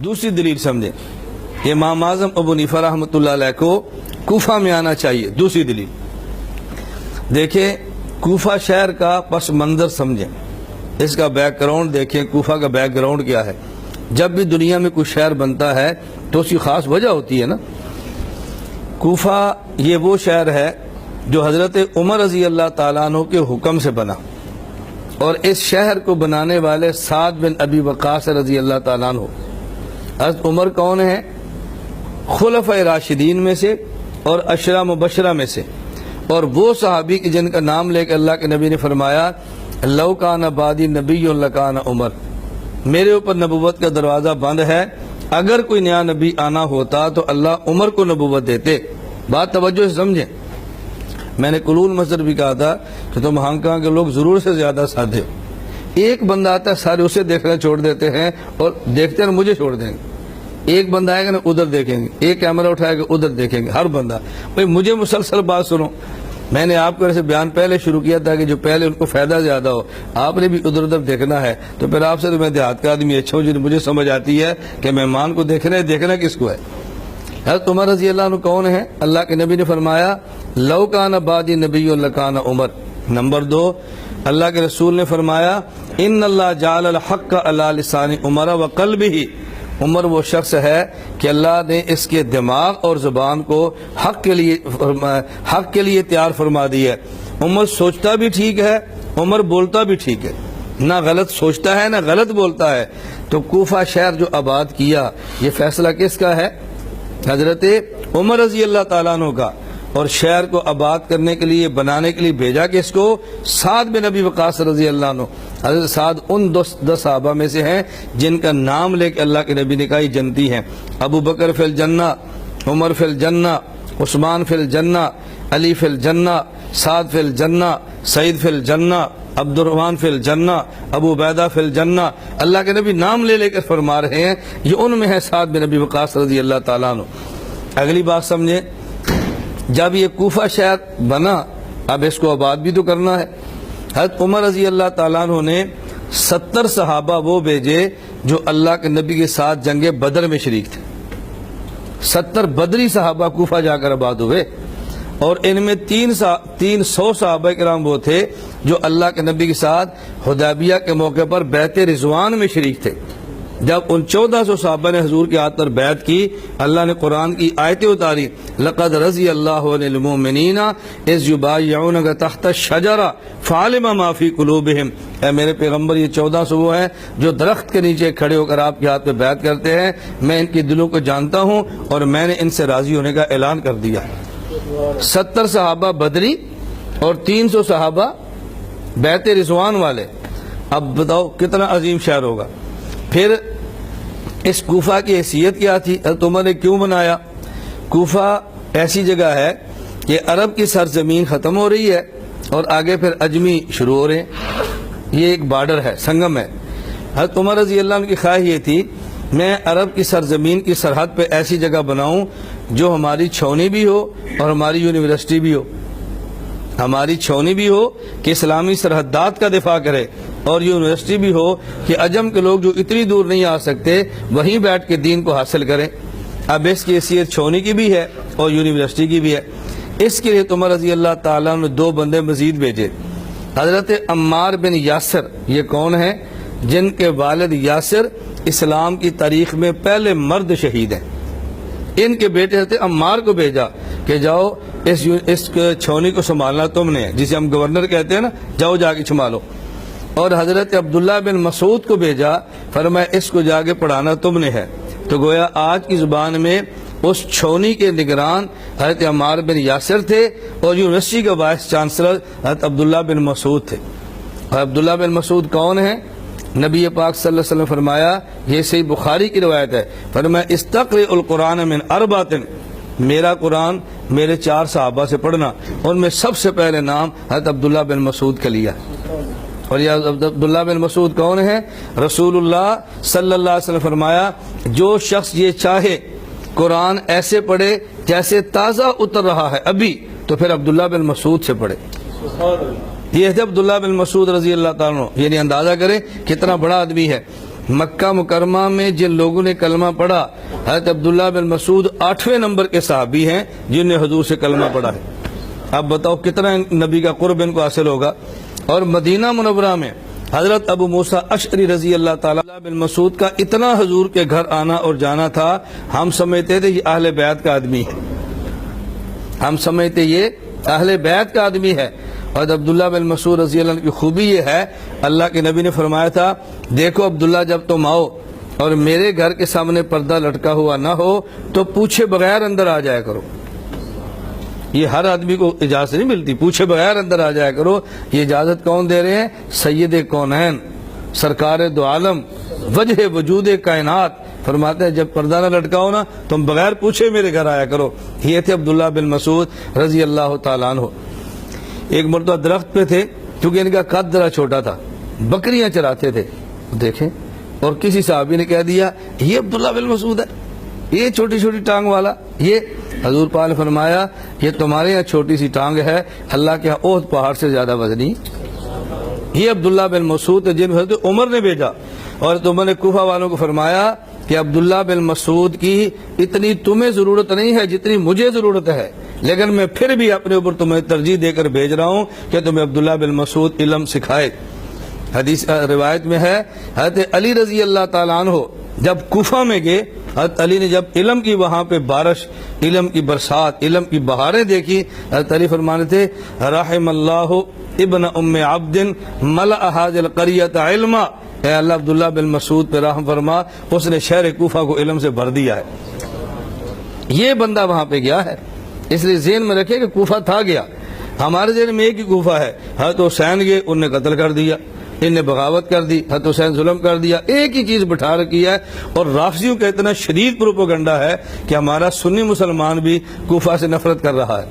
دوسری دلیل سمجھیں، امام اعظم ابو حنیفہ رحمۃ اللہ علیہ کو کوفہ میں آنا چاہیے۔ دوسری دلیل دیکھیں، کوفہ شہر کا پس منظر سمجھیں، اس کا بیک گراؤنڈ دیکھیں، کوفہ کا بیک گراؤنڈ کیا ہے۔ جب بھی دنیا میں کوئی شہر بنتا ہے تو اس کی خاص وجہ ہوتی ہے نا۔ کوفہ یہ وہ شہر ہے جو حضرت عمر رضی اللہ تعالیٰ عنہ کے حکم سے بنا، اور اس شہر کو بنانے والے سعد بن ابی وقاص رضی اللہ تعالیٰ عنہ۔ حضرت عمر کون ہیں؟ خلفائے راشدین میں سے اور عشرہ مبشرہ میں سے، اور وہ صحابی کی جن کا نام لے کے اللہ کے نبی نے فرمایا لو کان بعدی نبی لکان عمر، میرے اوپر نبوت کا دروازہ بند ہے، اگر کوئی نیا نبی آنا ہوتا تو اللہ عمر کو نبوت دیتے۔ بات توجہ سے سمجھیں، میں نے کلول مسجد بھی کہا تھا کہ تم ہانگ کانگ کے لوگ ضرور سے زیادہ سادے ہو۔ ایک بندہ آتا ہے سارے اسے دیکھنا چھوڑ دیتے ہیں اور دیکھتے ہیں مجھے چھوڑ دیں گے۔ ایک بندہ آئے گا نا ادھر دیکھیں گے، ایک کیمرہ اٹھائے گا ادھر دیکھیں گے، ہر بندہ بھائی مجھے مسلسل بات سنو۔ میں نے آپ کو ایسے بیان پہلے شروع کیا تھا کہ جو پہلے ان کو فائدہ زیادہ ہو، آپ نے بھی ادھر ادھر دیکھنا ہے، تو پھر آپ سے تو میں دیہات کا آدمی اچھا ہوں، مجھے سمجھ آتی ہے کہ مہمان کو دیکھنا ہے، دیکھنا کس کو ہے۔ حضرت عمر رضی اللہ عنہ کون ہے؟ اللہ کے نبی نے فرمایا لو کان بعدی نبی لکان عمر۔ نمبر 2، اللہ کے رسول نے فرمایا ان اللہ جعل الحق علی لسان عمر وقلبہ، عمر وہ شخص ہے کہ اللہ نے اس کے دماغ اور زبان کو حق کے لیے تیار فرما دی ہے۔ عمر سوچتا بھی ٹھیک ہے، عمر بولتا بھی ٹھیک ہے، نہ غلط سوچتا ہے نہ غلط بولتا ہے۔ تو کوفہ شہر جو آباد کیا، یہ فیصلہ کس کا ہے؟ حضرت عمر رضی اللہ تعالیٰ عنہ کا۔ اور شہر کو آباد کرنے کے لیے، بنانے کے لیے بھیجا کس کو؟ سعد بن ابی وقاص رضی اللہ عنہ۔ حضرت سعد ان 10 صحابہ میں سے ہیں جن کا نام لے کے اللہ کے نبی نے کہا یہ جنتی ہیں۔ ابو بکر فی الجنہ، عمر فی الجنہ، عثمان فی الجنہ، علی فی الجنہ، سعد فی الجنہ، سعید فی الجنہ، عبد الرحمن فی الجنہ، ابو عبیدہ فی الجنہ۔ اللہ کے نبی نام لے کر فرما رہے ہیں، یہ ان میں ہے سعد بن ابی وقاص رضی اللہ تعالیٰ عنہ۔ اگلی بات سمجھیں، جب یہ کوفہ شہر بنا، اب اس کو آباد بھی تو کرنا ہے۔ حضرت عمر رضی اللہ تعالیٰ عنہ نے 70 صحابہ وہ بھیجے جو اللہ کے نبی کے ساتھ جنگ بدر میں شریک تھے۔ 70 بدری صحابہ کوفہ جا کر آباد ہوئے، اور ان میں 300 صحابہ کرام وہ تھے جو اللہ کے نبی کے ساتھ حدیبیہ کے موقع پر بیعت رضوان میں شریک تھے۔ جب ان 1400 صحابہ نے حضور کے ہاتھ پر بیعت کی، اللہ نے قرآن کی آیتیں اتاری، لقد رضی اللہ عن المؤمنین اذ یبایعونک تحت الشجرہ فعلم ما فی قلوبہم۔ اے میرے پیغمبر، یہ 1400 وہ ہیں جو درخت کے نیچے کھڑے ہو کر آپ کے ہاتھ پہ بیعت کرتے ہیں، میں ان کے دلوں کو جانتا ہوں اور میں نے ان سے راضی ہونے کا اعلان کر دیا۔ 70 صحابہ بدری اور 300 صحابہ بیعت رضوان والے۔ اب بتاؤ کتنا عظیم شہر ہوگا۔ پھر اس کوفہ کی حیثیت کیا تھی؟ حضرت عمر نے کیوں بنایا؟ کوفہ ایسی جگہ ہے کہ عرب کی سرزمین ختم ہو رہی ہے اور آگے پھر اجمی شروع ہو رہے ہیں، یہ ایک بارڈر ہے، سنگم ہے۔ حضرت عمر رضی اللہ عنہ کی خواہش یہ تھی میں عرب کی سرزمین کی سرحد پہ ایسی جگہ بناؤں جو ہماری چھاؤنی بھی ہو اور ہماری یونیورسٹی بھی ہو، ہماری چھاؤنی بھی ہو کہ اسلامی سرحدات کا دفاع کرے، اور یونیورسٹی بھی ہو کہ عجم کے لوگ جو اتنی دور نہیں آ سکتے وہیں بیٹھ کے دین کو حاصل کریں۔ اب اس کی حیثیت چھاؤنی کی بھی ہے اور یونیورسٹی کی بھی ہے۔ اس کے لیے عمر رضی اللہ تعالیٰ نے 2 بندے مزید بھیجے۔ حضرت عمار بن یاسر، یہ کون ہیں؟ جن کے والد یاسر اسلام کی تاریخ میں پہلے مرد شہید ہیں۔ ان کے بیٹے حضرت عمار کو بھیجا کہ جاؤ اس چھاؤنی کو سنبھالنا تم نے، جسے ہم گورنر کہتے ہیں نا، جاؤ جا کے سنبھالو۔ اور حضرت عبداللہ بن مسعود کو بھیجا، فرمایا اس کو جا کے پڑھانا تم نے ہے۔ تو گویا آج کی زبان میں اس چھاؤنی کے نگران حضرت عمار بن یاسر تھے اور یونیورسٹی کا وائس چانسلر حضرت عبداللہ بن مسعود تھے۔ اور عبداللہ بن مسعود کون ہیں؟ نبی پاک صلی اللہ علیہ وسلم فرمایا، یہ صحیح بخاری کی روایت ہے، فرمایا استقرئ القرآن من 4، میرا قرآن میرے 4 صحابہ سے پڑھنا، ان میں سب سے پہلے نام حضرت عبداللہ بن مسعود کا لیا۔ اور یہ عبداللہ بن مسعود کون ہے؟ رسول اللہ صلی اللہ علیہ وسلم فرمایا جو شخص یہ چاہے قرآن ایسے پڑھے جیسے تازہ اتر رہا ہے ابھی، تو پھر عبداللہ بن مسعود سے پڑھے۔ یہ ہے عبداللہ بن مسعود رضی اللہ تعالیٰ عنہ، یعنی اندازہ کریں کتنا بڑا آدمی ہے۔ مکہ مکرمہ میں جن لوگوں نے کلمہ پڑھا، حضرت عبداللہ بن مسعود 8ویں نمبر کے صحابی ہیں جن نے حضور سے کلمہ پڑھا ہے۔ اب بتاؤ کتنا نبی کا قرب ان کو حاصل ہوگا۔ اور مدینہ منورہ میں حضرت ابو موسیٰ اشعری رضی اللہ تعالیٰ بن مسعود کا اتنا حضور کے گھر آنا اور جانا تھا، ہم سمجھتے تھے یہ اہل بیت کا آدمی ہے، ہم سمجھتے یہ اہل بیت کا آدمی ہے۔ اور عبداللہ بن مسعود رضی اللہ عنہ کی خوبی یہ ہے، اللہ کے نبی نے فرمایا تھا، دیکھو عبداللہ جب تم آؤ اور میرے گھر کے سامنے پردہ لٹکا ہوا نہ ہو تو پوچھے بغیر اندر آ جایا کرو۔ یہ ہر آدمی کو اجازت نہیں ملتی، پوچھے بغیر اندر آ جایا کرو۔ یہ اجازت کون دے رہے ہیں؟ سید کونین، سرکار دو عالم، وجہ وجود کائنات فرماتے ہیں جب پردہ نہ لٹکاؤ نا تم بغیر پوچھے میرے گھر آیا کرو۔ یہ تھے عبداللہ بن مسعود رضی اللہ تعالیٰ عنہ۔ ایک مرتبہ درخت پہ تھے، کیونکہ ان کا قد ذرا چھوٹا تھا، بکریاں چراتے تھے، دیکھیں، اور کسی صحابی نے کہہ دیا یہ عبداللہ بن مسعود ہے، یہ چھوٹی چھوٹی ٹانگ والا۔ یہ حضور پاک نے فرمایا یہ تمہارے یہاں چھوٹی سی ٹانگ ہے، اللہ کے یہاں احد پہاڑ سے زیادہ وزنی۔ یہ عبداللہ بن مسعود جن کو حضرت عمر نے بھیجا، اور عمر نے کوفہ والوں کو فرمایا کہ عبداللہ بن مسعود کی اتنی تمہیں ضرورت نہیں ہے جتنی مجھے ضرورت ہے، لیکن میں پھر بھی اپنے اوپر تمہیں ترجیح دے کر بھیج رہا ہوں کہ تمہیں عبداللہ بن مسعود علم سکھائے۔ حدیث روایت میں ہے حضرت علی رضی اللہ تعالیٰ عنہ جب کوفہ میں گئے، حضرت علی نے جب علم کی وہاں پہ بارش، علم کی برسات، علم کی بہاریں دیکھی، حضرت علی فرمانے تھے رحم اللہ ابن ام عبد ملأ هذه القرية علما، اے اللہ عبداللہ بن مسعود پہ رحم فرما، اس نے شہر کوفہ کو علم سے بھر دیا ہے۔ یہ بندہ وہاں پہ گیا ہے، اس لیے ذہن میں رکھے کہ کوفہ تھا گیا۔ ہمارے ذہن میں ایک ہی کوفہ ہے، حضرت حسین گئے ان نے قتل کر دیا، ان نے بغاوت کر دی، حضرت حسین ظلم کر دیا، ایک ہی چیز بٹھا رکھی ہے۔ اور رافضیوں کا اتنا شدید پروپیگنڈا ہے کہ ہمارا سنی مسلمان بھی کوفہ سے نفرت کر رہا ہے۔